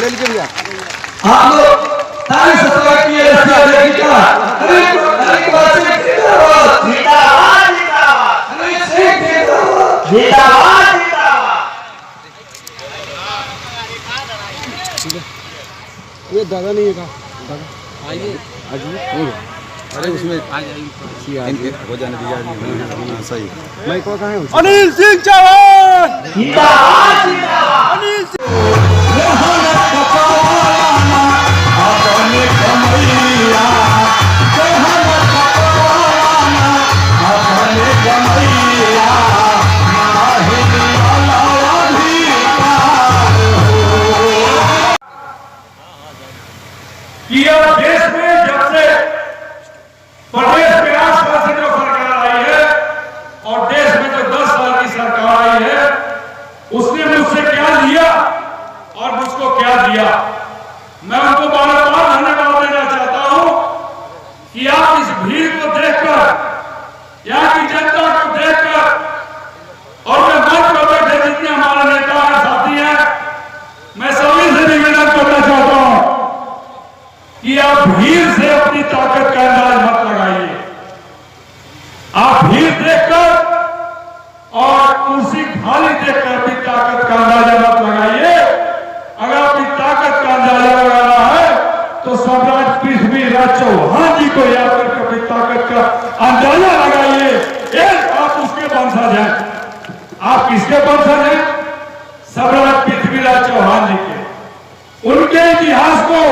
ले लीजिए भैया। आप लोग ताली से स्वागत किए रसिया देखी का अनेक वासी जिंदाबाद जिंदाबाद जिंदाबाद अनेक शेख जिंदाबाद जिंदाबाद जिंदाबाद। ये दादा नहीं है का दादा आइए आइए। अरे उसमें हो जाने दीजिए। सही मैं कहाँ है अनिल सिंह चौहान जिंदाबाद जिंदाबाद। अनिल अपने कमैया अपने कमैया देश में जब से प्रदेश में 8 साल से जो सरकार आई है और देश में जो 10 साल की सरकार आई है उसने मुझसे क्या लिया और मुझको क्या दिया। मैं उनको बार बार धन्यवाद देना चाहता हूं कि आप इस भीड़ को देखकर यहाँ की जनता को देखकर और मैं मंच पर बैठे जितने हमारे नेता हैं साथी हैं मैं सभी से निवेदन करना चाहता हूं कि आप भीड़ से अपनी ताकत का अंदाज मत लगाइए। आप भीड़ देखकर और कुर्सी खाली देखकर अपनी ताकत का अंदाजा मत लगाइए। अगर अपनी ताकत का अंदाजा लगाना है तो सम्राट पृथ्वीराज चौहान जी को याद करके अपनी ताकत का अंदाजा लगाइए। आप उसके वंशज हैं। आप किसके वंशज हैं? सम्राट पृथ्वीराज चौहान जी के। उनके इतिहास को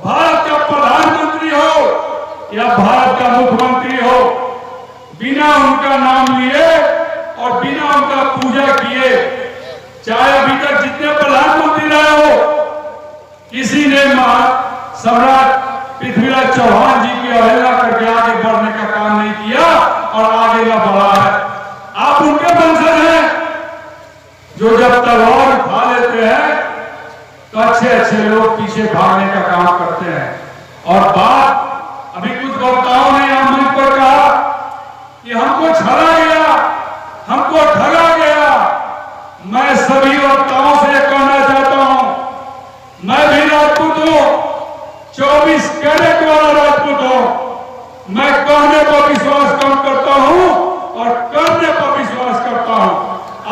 भारत का प्रधानमंत्री हो या भारत का मुख्यमंत्री हो बिना उनका नाम लिए और बिना उनका पूजा किए चाहे अभी तक जितने प्रधानमंत्री रहे हो किसी ने सम्राट पृथ्वीराज चौहान जी की अवहेलना करके आगे बढ़ने का काम नहीं किया और आगे न बढ़ा है। आप उनके वंशज हैं जो जब तलवार उठा लेते हैं तो अच्छे अच्छे लोग पीछे भागने का काम करते हैं। और बात अभी कुछ वक्ताओं ने यहां मंच पर कहा कि हमको छला गया हमको ठगा गया। मैं सभी वक्ताओं से कहना चाहता हूं मैं भी राजपूत हूं 24 कैरेट वाला राजपूत हूं। मैं कहने पर विश्वास कम करता हूं और करने पर विश्वास करता हूं।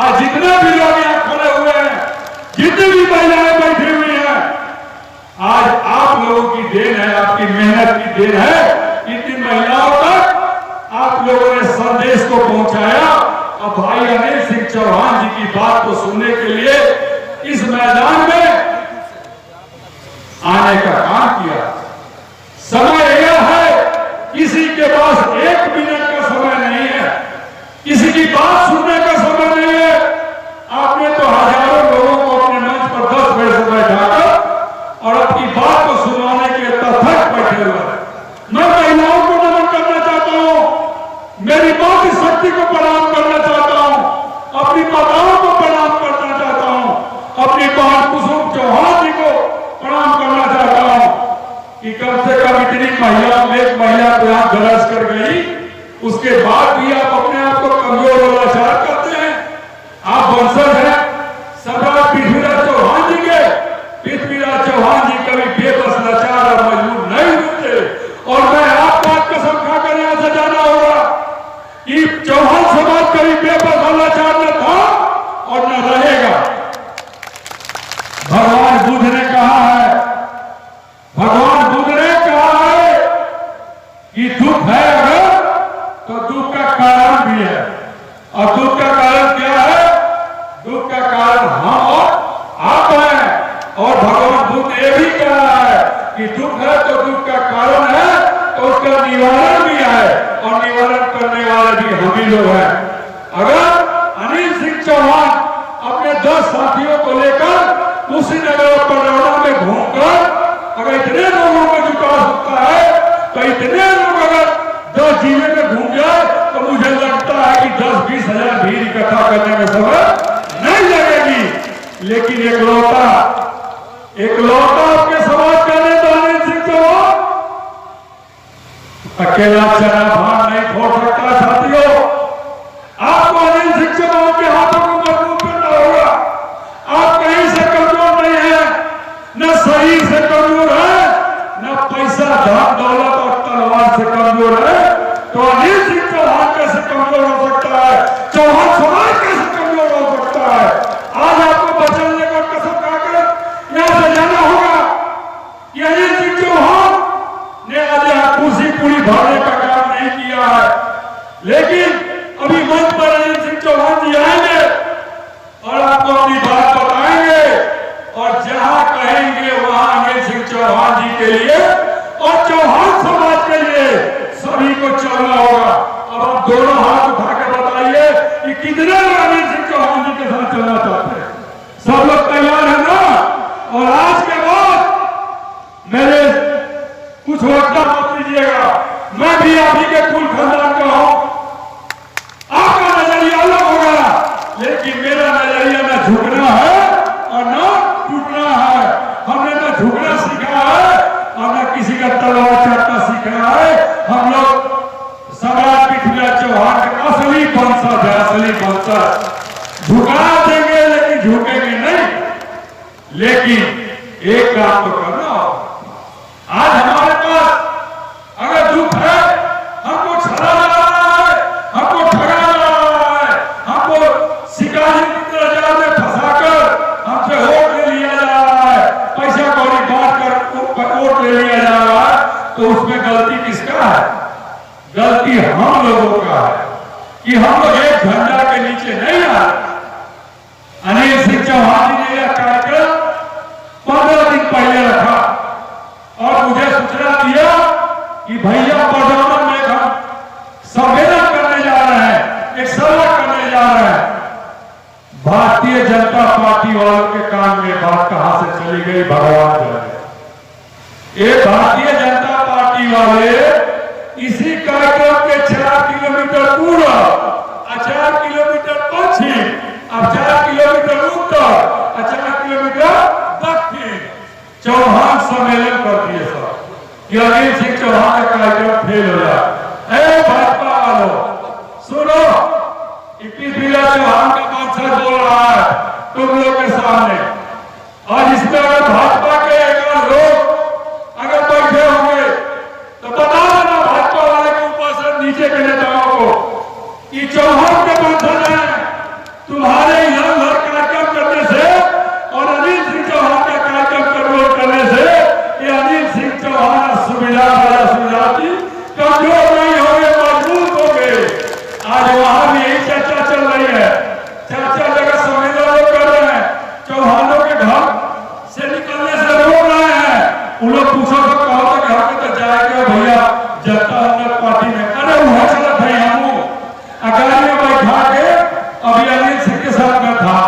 आज जितने भी लोग यहां खड़े हुए हैं जितनी भी महिलाएं बैठी हुई हैं आज आप लोगों की देन है आपकी मेहनत की देन है। इतनी महिलाओं तक आप लोगों ने संदेश को पहुंचाया और भाई अनिल सिंह चौहान जी की बात को सुनने के लिए इस मैदान में आने का काम किया। समय यह है किसी के पास 1 मिनट का समय नहीं है किसी की बात सुनने का समय नहीं है। आपने तो हजारों लोगों को अपने मंच पर 10 बजे से बैठाकर और अपनी बात को सुनवाने के लिए तथक बैठे हुए हैं। मैं महिलाओं को नमन करना चाहता हूं मेरी मातृ शक्ति को प्रणाम करना चाहता हूं अपनी माताओं को प्रणाम करना चाहता हूं अपनी बहन कुसुम चौहान जी को प्रणाम करना चाहता हूं कि कम से कम इतनी महिलाओं में एक महिला को यहां गरज कर गई उसके बाद भी आप अपने आप को कमजोर और लाचार करते हैं। आप वंशज हैं सम्राट पृथ्वीराज चौहान जी के। पृथ्वीराज चौहान जी कभी बेबस लाचार और मजबूर नहीं होते और मैं आपको कसम खाकर यहां से जाना होगा कि चौहान समाज कभी बेबस और लाचार न था और न रहेगा। भगवान बुद्ध ने कहा है कि दुख है अगर तो दुख का कारण भी है और दुख का कारण क्या है? दुख का कारण हम और आप हैं। और भगवान बुद्ध ये भी कहा है कि दुख है तो दुख का कारण है तो उसका निवारण भी है और निवारण करने वाले भी हम ही लोग हैं। अगर अनिल सिंह चौहान अपने 10 साथियों को लेकर कुशीनगर और बड़ौदा में घूमकर अगर इतने लोगों को जुटा सकता है तो इतने लोग अगर 10 जिले में घूम जाए तो मुझे लगता है कि 10-20 हजार भीड़ इकट्ठा करने में समय नहीं लगेगी। लेकिन एक लौटा आपके समाज का नेता अनिल सिंह चौहान अकेला चना भान नहीं फोड़ सकता। साथियों आपको अनिल सिंह चौहान के हाथों को मजबूत करना होगा। आप कहीं से कमजोर नहीं है। के लिए और चौहान समाज के लिए सभी को चलना होगा। अब आप दोनों हाथ उठा के बताइए कि कितने लोग अनिल सिंह चौहान जी के साथ चलना चाहते हैं। सब लोग तैयार है ना? और आज के बाद मेरे कुछ वक्त मत दीजिएगा, मैं भी आप ही के कुल खानदान का हूं। आपका नजरिया अलग होगा, लेकिन मेरा नजरिया न झुकना है और न टूटना है। हमने न झुकना सीखा है और न किसी का तलवार चाटना सीखा है। हम लोग सम्राट पृथ्वीराज चौहान के असली वंशज है, असली वंशज। झुका देंगे लेकिन झुकेंगे नहीं। लेकिन एक काम तो करना होगा। आज हमारे पास अगर दुख है, हमको छला जा रहा है, हमको ठगा जा रहा है, हमको शिकारी की तरह जाल में फंसाकर हमसे वोट ले लिया जा रहा है, पैसा कौड़ी बांट कर वोट ले लिया जा रहा है, तो उसमें गलती किसका है? गलती हम लोगों का है कि हम लोग एक झंडा के नीचे नहीं आए। अनिल सिंह चौहान जी ने यह कार्यक्रम 15 दिन पहले रखा और मुझे सूचना दिया कि भैया बड़ौदा में हम सम्मेलन करने जा रहे हैं, एक सभा करने जा रहे हैं। भारतीय जनता पार्टी वालों के कान में बात कहां से चली गई, भगवान जाने। ये भारतीय जनता पार्टी वाले इसी कार्यक्रम के 4 किलोमीटर पूर्व, 4 किलोमीटर पश्चिम, 4 किलोमीटर उत्तर, 4 किलोमीटर दक्षिण चौहान सम्मेलन कर दिए सब कि अनिल सिंह चौहान का कार्यक्रम फेल हो जाए। भाजपा वालों सुनो, पृथ्वीराज चौहान का वंशज बोल रहा है तुम लोग के सामने। और इसमें अगर भाजपा के एक लोग अगर बैठे होंगे तो बता देना भाजपा वाले के ऊपर से नीचे के नेताओं को कि चौहान के वंशज है। तुम्हारे यहाँ कार्यक्रम करने से और अनिल सिंह चौहान का कार्यक्रम करने से ये अनिल सिंह चौहान सुविधा थी, कमजोर नहीं होंगे, मजबूत होंगे। आज वहां भी यही चर्चा चल रही है, चर्चा जगह सम्मेलन लोग कर रहे हैं, चौहानों के घर से निकलने से रोक रहे हैं। उन लोग पूछो तो कहो तो घर में तो जाएगा भैया जनता पार्टी में। अरे वह चलत है, हम गाड़ी में बैठा के अभी अनिल सिंह के साथ में था,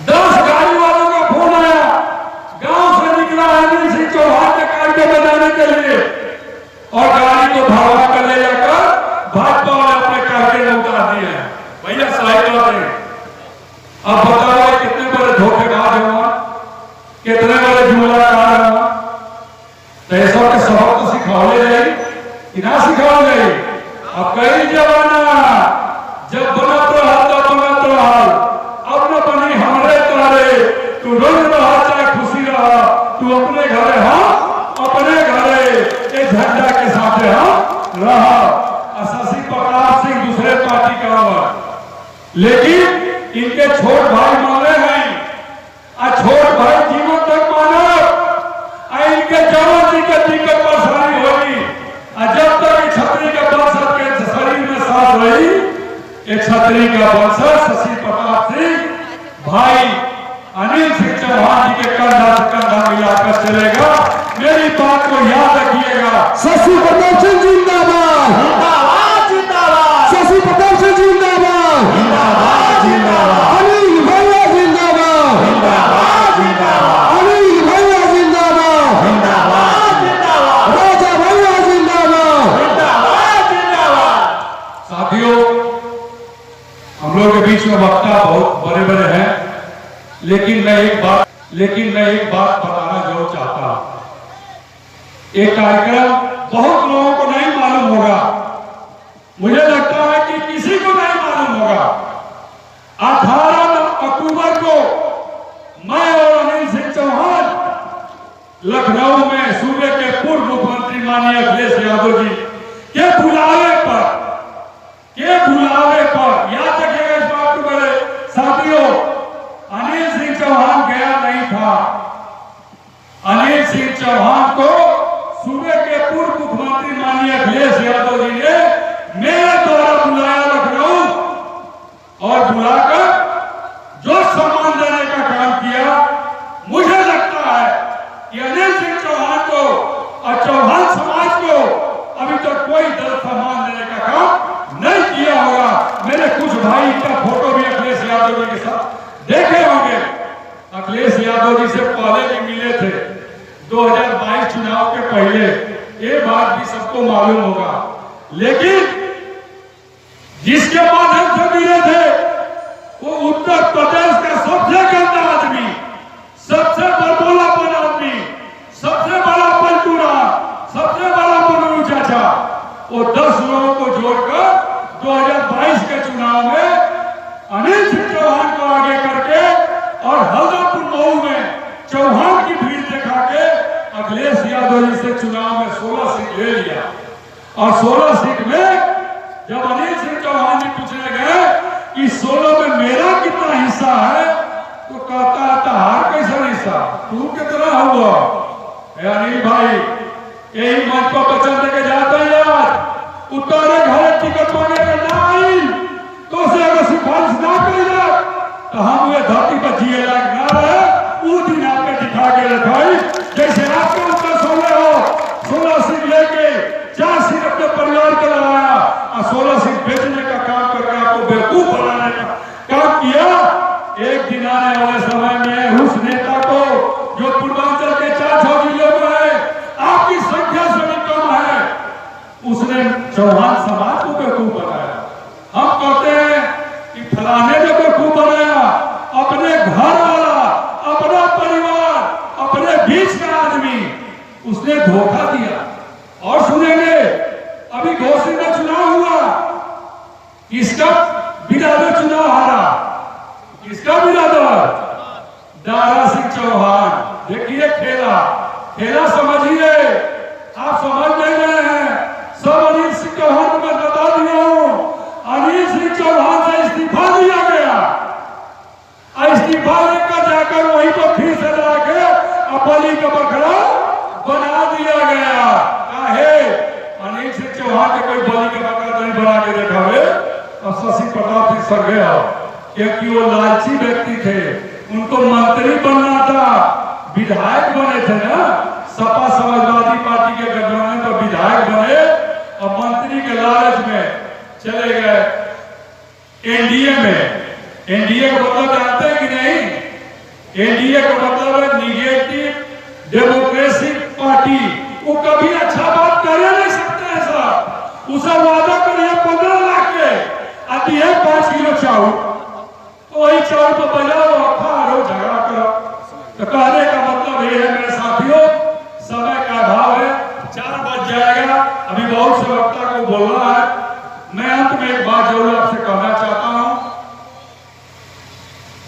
10 गाड़ी वालों का फोन आया, गांव से निकला अनिल सिंह चौहान के कार्यक्रम में जाने के लिए और गाड़ी को भागा कर ले जाकर भाजपा वाले अपने कार्यक्रम में उतार दिए हैं। भैया सही बात है। अब बताओ कितने बड़े धोखेबाज हुआ, कितने बड़े जुमलाकार हुआ। तो ऐसा के सबक तो सिखाओले जाए कि ना सिखाओले जाए। अब कई जमाना जब बनत रहा तब बनत रहा, अब न बनी हमरे तारे। तू रोज रहा चाहे खुशी रहा, तू अपने घरे हाँ अपने घरे ये झंडा के साथ हाँ रहा। शशि प्रताप सिंह दूसरे पार्टी का हुआ, लेकिन इनके छोट भाई माने नहीं। छोट भाई जीवन तक मानो, इनके जवान जी के दिक्कत परेशानी होगी। जब तक छतरी के वंशज के शरीर में सांस रही, एक छतरी का वंशज शशि प्रताप सिंह भाई अनिल सिंह चौहान जी के कंधा से कंधा मिलाकर चलेगा। मेरी बात को याद रखिएगा। शशि प्रताप सिंह जिंदाबाद, जिंदाबाद जिंदाबाद, शशि प्रताप सिंह जिंदाबाद, जिंदाबाद जिंदाबाद, अनिल भैया जिंदाबाद, जिंदाबाद जिंदाबाद, अनिल भैया जिंदाबाद, जिंदाबाद जिंदाबाद, राजा भैया जिंदाबाद, जिंदाबाद जिंदाबाद। साथियों, हम लोग के बीच में वक्ता बहुत बड़े बड़े हैं, लेकिन मैं एक बात बताना जरूर चाहता हूं। एक कार्यक्रम बहुत लोगों को नहीं मालूम होगा, मुझे लगता है कि किसी को नहीं मालूम होगा। 18 अक्टूबर को मैं और अनिल सिंह चौहान लखनऊ में सूबे के पूर्व मुख्यमंत्री माननीय अखिलेश यादव जी के बुलावे पर याद रखिएगा इस बात को। मेरे साथियों, अनिल सिंह चौहान गया नहीं था। अनिल सिंह चौहान को सूबे के पूर्व मुख्यमंत्री माननीय अखिलेश यादव जी ने मेरे द्वारा बुलाया लखनऊ और बुलाकर जो सम्मान देने का काम किया। मुझे लगता है कि अनिल सिंह चौहान 2022 चुनाव के पहले, ये बात भी सबको मालूम होगा। लेकिन जिसके माध्यम से मिले थे वो उत्तर प्रदेश का सबसे गंदा आदमी, सबसे बड़बोलापन आदमी, सबसे बड़ा पलटूरा, सबसे बड़ा मनोरू चाचा, वो 10 लोगों को जोड़कर 2022 के चुनाव में अनिल सिंह चौहान को आगे करके और हल्दापुर मऊ में चौहान की भीड़ दिखा के अखिलेश यादव जी से चुनाव में 16 सीट ले लिया। और 16 सीट में जब अनिल सिंह चौहान जी पूछने गए कि 16 में मेरा कितना हिस्सा है, तो कहता है तहार कैसा हिस्सा, तू कितना हुआ? अनिल भाई, यही मंच पर वचन देके जाते हैं यार, उतारे घर टिकट मांगे के ना आई तो से अगर सिफारिश ना करी जाए तो हम ये धरती पर जिए लायक ना रहे। वो दिन आपने दिखा के रखाई, जैसे आपके ऊपर सोले हो 16 सीट लेके 4 सीट अपने परिवार के लगाया और 16 सीट बेचने का काम करके आपको बेवकूफ बनाने का काम किया। एक दिन आने वाले समय में उस नेता को जो पूर्वांचल के 400 जिलों में है, आपकी संख्या से भी कम है, उसने चौहान समाज को बेवकूफ बनाया। हम कहते हैं कि फलाने ने बेवकूफ बनाया, अपने घर वाला, अपना परिवार, अपने बीच का आदमी उसने धोखा दिया। और सुनेंगे अभी घोषित में चुनाव हुआ, किसका बिरादर चुनाव हारा, किसका बिरादर? दारा सिंह चौहान। देखिए खेला, खेला समझिए, आप समझ नहीं रहे हैं। सब अनिल सिंह चौहान को मैं बता दिया हूं, अनिल सिंह चौहान से इस्तीफा दिया गया, इस्तीफा लेकर जाकर वहीं पर फिर से लाके अपनी का बकरा बना दिया गया। काहे? अनिल सिंह चौहान के कोई बलि का बकरा नहीं बना के देखा है। और शशि प्रताप सिंह सर गया, क्योंकि वो लालची व्यक्ति थे, उनको मंत्री बनना था, विधायक बने थे ना, सपा समाजवादी पार्टी के गठबंधन तो विधायक बने और मंत्री के लालच में चले गए एनडीए में। एनडीए का मतलब जानते हैं कि नहीं? एनडीए का मतलब है निगेटिव डेमोक्रेसी पार्टी। वो कभी अच्छा बात कर नहीं सकते हैं सर। उसे वादा करिए 15 लाख के, आती है 5 किलो चावल, वही चावल को बजाओ, खाओ, झगड़ा करो। तो कहने का मतलब ये है मेरे साथियों, समय का अभाव है, 4 बज जाएगा, अभी बहुत से वक्ता को बोलना है। मैं अंत में एक बात जरूर आपसे कहना चाहता हूं,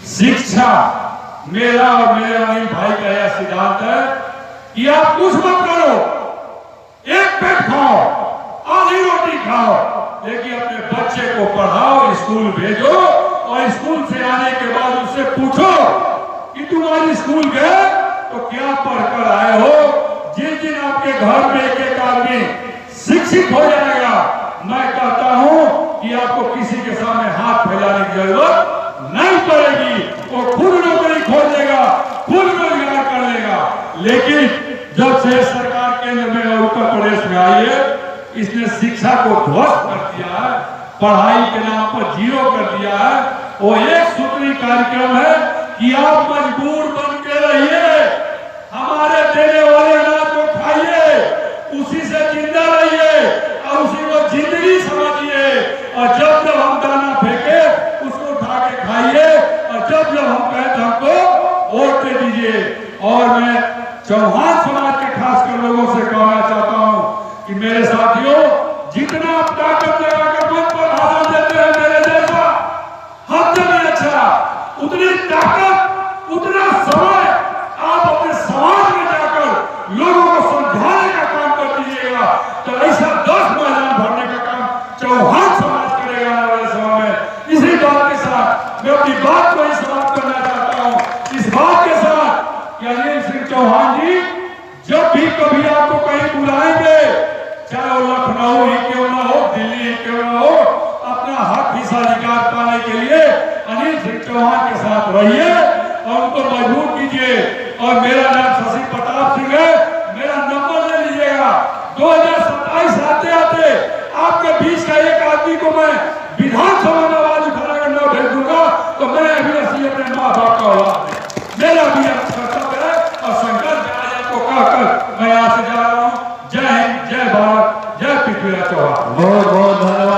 शिक्षा मेरा और मेरे अनिल भाई का यह सिद्धांत है कि आप कुछ मत करो, एक पेट खाओ, आधी रोटी खाओ, लेकिन अपने बच्चे को पढ़ाओ, स्कूल भेजो और स्कूल से आने के बाद उससे पूछो कि तुम आज स्कूल गए तो क्या पढ़कर आए हो। जिस दिन आपके घर में एक आदमी शिक्षित हो जाएगा, मैं कहता हूं कि आपको किसी के सामने हाथ फैलाने की जरूरत नहीं पड़ेगी। वो खुद नौकरी खोजेगा, खुद रोजगार कर लेगा। लेकिन जब से सरकार केंद्र में और उत्तर प्रदेश में आई है, इसने शिक्षा को ध्वस्त कर दिया है, पढ़ाई के नाम पर 0 कर दिया है। वो एक सूत्री कार्यक्रम है कि आप मजबूर बन के रहिए, हमारे देने वाले अनाज को खाइए, उसी से जिंदा रहिए और उसी को जिंदगी समझिए। और जब जब हम दाना फेंके उसको उठा के खाइए और जब जब हम कहें तो हमको वोट दे दीजिए। और मैं चौहान समाज के खासकर लोगों से कहना चाहता हूं कि मेरे साथियों, जितना आप ताकत लगाकर मंच पर भाषण देते हैं मेरे जैसा, हमसे भी अच्छा, उतनी ताकत, उतना समय आप अपने समाज में जाकर लोगों को समझाने का काम कर दीजिएगा। तो ऐसा 10 मैदान भरने का काम चौहान समाज करेगा आने वाले समय में। इसी बात के साथ मैं अपनी बात को ही समाप्त करना चाहता हूं, इस बात के साथ कि अनिल सिंह चौहान जी जब भी कभी आपको कहीं बुलाएंगे, चाहे वो लखनऊ ही क्यों ना हो, दिल्ली ही क्यों ना हो, अपना हक हिस्साधिकार पाने के लिए अनिल सिंह चौहान के साथ रहिए और उनको मजबूर कीजिए। और मेरा नाम शशि प्रताप सिंह है, मेरा नंबर ले लीजिएगा। 2027 आते आते आपके बीच का एक आदमी को मैं विधानसभा में आवाज उठाने का न भेज दूंगा तो मैं अभी अपने माँ बाप का औलाद है, मेरा भी कर्तव्य है और शंकर को कह पृथ्वीराज चौहान। बहुत बहुत धन्यवाद।